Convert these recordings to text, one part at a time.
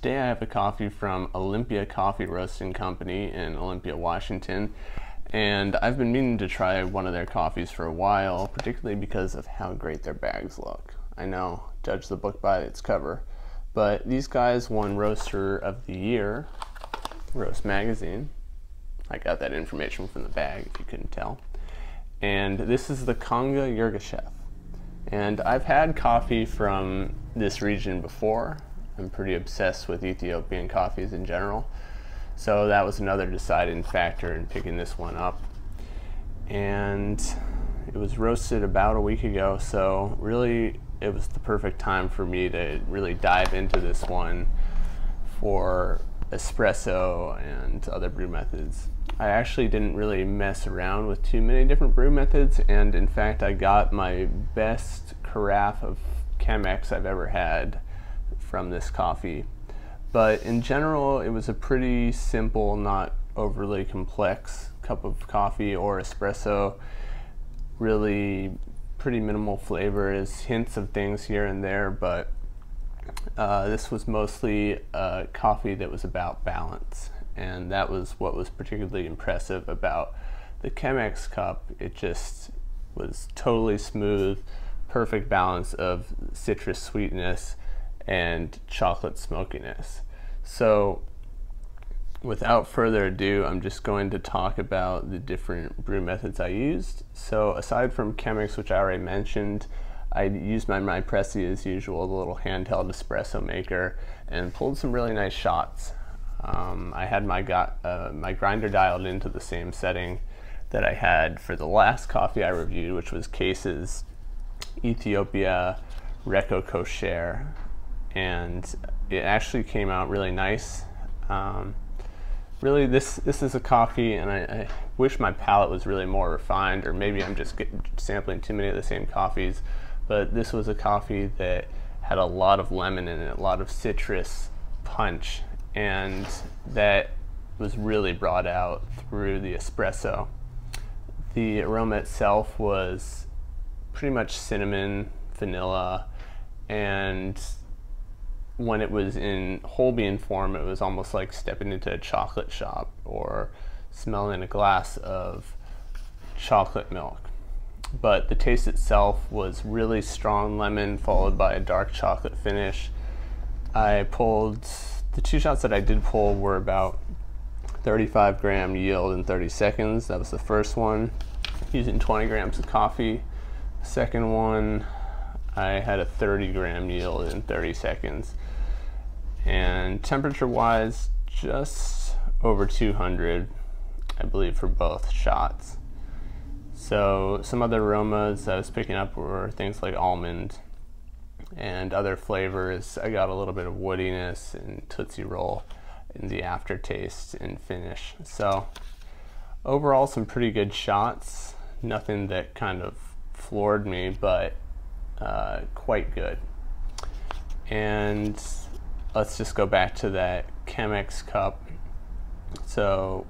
Today I have a coffee from Olympia Coffee Roasting Company in Olympia, Washington, and I've been meaning to try one of their coffees for a while, particularly because of how great their bags look. I know, judge the book by its cover, but these guys won Roaster of the Year, Roast Magazine. I got that information from the bag, if you couldn't tell. And this is the Konga Yirgacheffe. And I've had coffee from this region before. I'm pretty obsessed with Ethiopian coffees in general. So that was another deciding factor in picking this one up. And it was roasted about a week ago, so really it was the perfect time for me to really dive into this one for espresso and other brew methods. I actually didn't really mess around with too many different brew methods, and in fact I got my best carafe of Chemex I've ever had from this coffee. But in general it was a pretty simple, not overly complex cup of coffee or espresso. Really pretty minimal flavors, hints of things here and there, but this was mostly a coffee that was about balance, and that was what was particularly impressive about the Chemex cup. It just was totally smooth, perfect balance of citrus sweetness and chocolate smokiness. So without further ado, I'm just going to talk about the different brew methods I used. So aside from Chemex, which I already mentioned, I used my MyPressi as usual, the little handheld espresso maker, and pulled some really nice shots. I had my grinder dialed into the same setting that I had for the last coffee I reviewed, which was Case's Ethiopia Kosher, and it actually came out really nice. Really, this is a coffee, and I wish my palate was really more refined, or maybe I'm just sampling too many of the same coffees, but this was a coffee that had a lot of lemon in it, a lot of citrus punch, and that was really brought out through the espresso. The aroma itself was pretty much cinnamon, vanilla, and when it was in whole bean form, it was almost like stepping into a chocolate shop or smelling a glass of chocolate milk. But the taste itself was really strong lemon followed by a dark chocolate finish. The two shots that I did pull were about 35 gram yield in 30 seconds. That was the first one, using 20 grams of coffee. The second one, I had a 30 gram yield in 30 seconds. And temperature wise, just over 200, I believe, for both shots. So some other aromas I was picking up were things like almond and other flavors. I got a little bit of woodiness and tootsie roll in the aftertaste and finish. So overall, some pretty good shots. Nothing that kind of floored me, but quite good. And let's just go back to that Chemex cup. So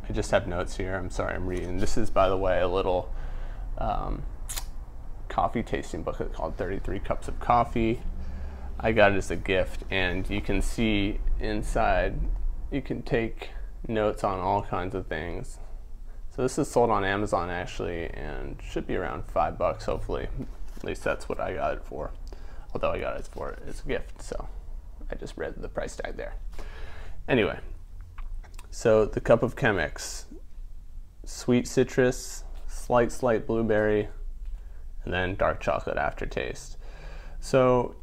I just have notes here. I'm sorry, I'm reading. This is, by the way, a little coffee tasting booklet called 33 Cups of Coffee. I got it as a gift, and you can see inside you can take notes on all kinds of things. So this is sold on Amazon actually, and should be around $5 hopefully. At least that's what I got it for. Although I got it for it as a gift, so I just read the price tag there. Anyway, so the cup of Chemex, sweet citrus, slight blueberry, and then dark chocolate aftertaste. So,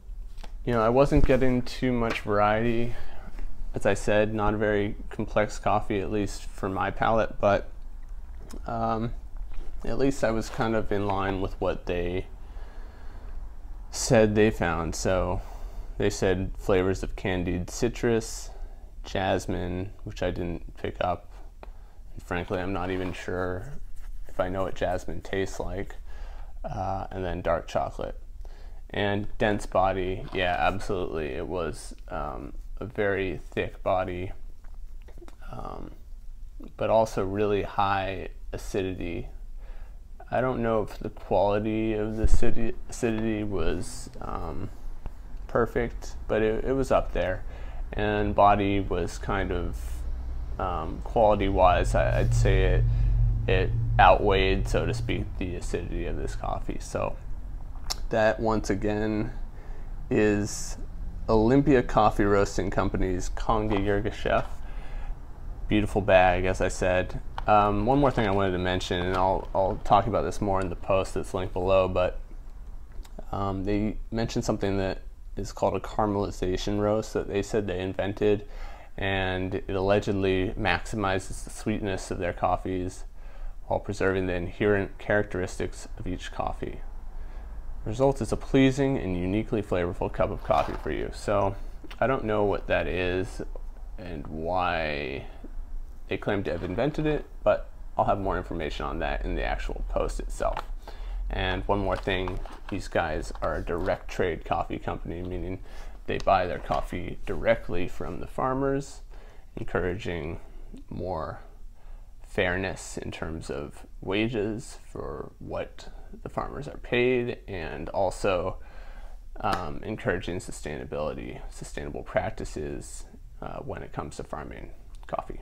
you know, I wasn't getting too much variety. As I said, not a very complex coffee, at least for my palate, but at least I was kind of in line with what they said they found. So they said flavors of candied citrus, jasmine, which I didn't pick up. And frankly, I'm not even sure if I know what jasmine tastes like. And then dark chocolate. And dense body, yeah, absolutely. It was a very thick body, but also really high acidity. I don't know if the quality of the acidity was perfect, but it was up there. and body was kind of quality-wise, I'd say it outweighed, so to speak, the acidity of this coffee. So that, once again, is Olympia Coffee Roasting Company's Konga Yirgacheffe. Beautiful bag, as I said. One more thing I wanted to mention, and I'll talk about this more in the post that's linked below, but they mentioned something that is called a Carmelization Roast that they said they invented, and it allegedly maximizes the sweetness of their coffees while preserving the inherent characteristics of each coffee. The result is a pleasing and uniquely flavorful cup of coffee for you. So I don't know what that is and why they claim to have invented it, but I'll have more information on that in the actual post itself. And one more thing, these guys are a direct trade coffee company, meaning they buy their coffee directly from the farmers, encouraging more fairness in terms of wages for what the farmers are paid, and also encouraging sustainable practices when it comes to farming coffee.